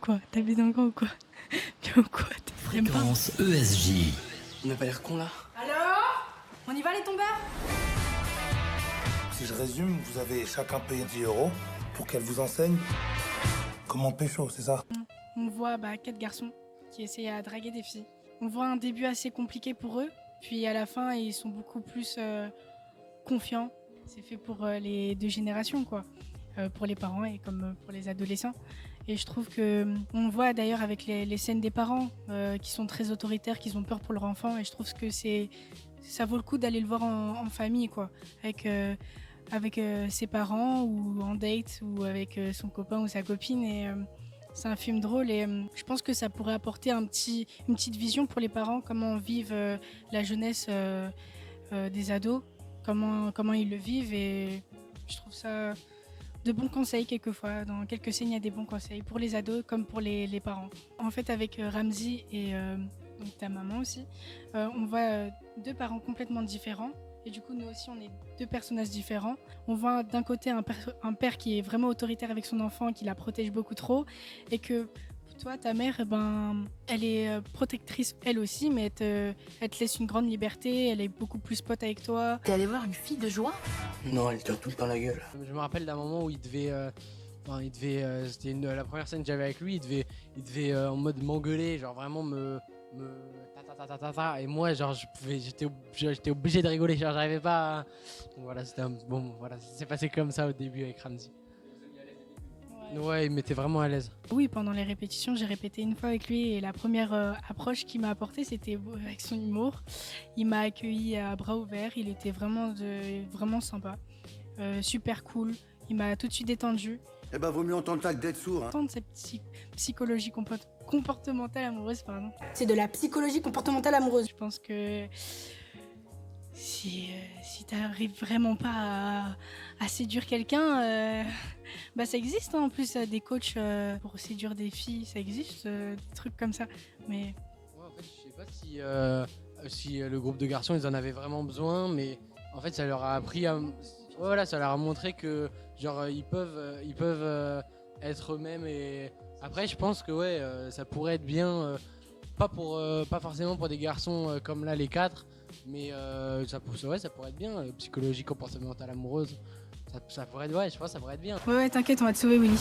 quoi? T'as vu dans le grand ou quoi? Bien ou quoi? T'aimes pas? Fréquence ESJ. On n'a pas l'air con là? Alors? On y va les tombeurs? Si je résume, vous avez chacun payé 10 € pour qu'elle vous enseigne comment pécho, c'est ça? On voit 4 garçons qui essayent à draguer des filles. On voit un début assez compliqué pour eux, puis à la fin ils sont beaucoup plus confiants. C'est fait pour les deux générations quoi, pour les parents et comme pour les adolescents. Et je trouve que on voit d'ailleurs avec les scènes des parents qui sont très autoritaires, qui ont peur pour leur enfant. Et je trouve que ça vaut le coup d'aller le voir en famille quoi, avec ses parents ou en date ou avec son copain ou sa copine. Et c'est un film drôle et je pense que ça pourrait apporter une petite vision pour les parents, comment vivent la jeunesse des ados, comment ils le vivent. Et je trouve ça de bons conseils quelquefois. Dans quelques scènes, il y a des bons conseils pour les ados comme pour les parents. En fait, avec Ramzy et donc ta maman aussi, on voit deux parents complètement différents. Et du coup, nous aussi, on est deux personnages différents. On voit d'un côté un père qui est vraiment autoritaire avec son enfant, qui la protège beaucoup trop. Et que toi, ta mère, elle est protectrice elle aussi, mais elle te laisse une grande liberté, elle est beaucoup plus pote avec toi. T'es allé voir une fille de joie? Non, elle tire tout le temps la gueule. Je me rappelle d'un moment où il devait... c'était la première scène que j'avais avec lui, il devait en mode m'engueuler, genre vraiment me et moi genre j'étais obligé de rigoler, genre j'arrivais pas à... Donc voilà, voilà, ça s'est passé comme ça au début avec Ramzy. Ouais, il m'était vraiment à l'aise. Oui, pendant les répétitions, j'ai répété une fois avec lui et la première approche qu'il m'a apportée, c'était avec son humour. Il m'a accueilli à bras ouverts, il était vraiment sympa, super cool. Il m'a tout de suite détendu. Eh ben, vaut mieux entendre ça que d'être sourd. Hein. Entendre cette psychologie comportementale amoureuse, pardon. C'est de la psychologie comportementale amoureuse. Je pense que si t'arrives vraiment pas à séduire quelqu'un, ça existe hein, en plus des coachs pour séduire des filles, ça existe des trucs comme ça. Mais ouais, en fait, je sais pas si le groupe de garçons ils en avaient vraiment besoin, mais en fait ça leur a appris à... Voilà, ça leur a montré que genre ils peuvent être eux-mêmes. Et après je pense que ouais, ça pourrait être bien, pas forcément pour des garçons comme là les quatre, mais ça pourrait être bien, psychologie comportementale amoureuse, ça pourrait être, ouais, je pense que ça pourrait être bien. ouais, t'inquiète, on va te sauver Willy.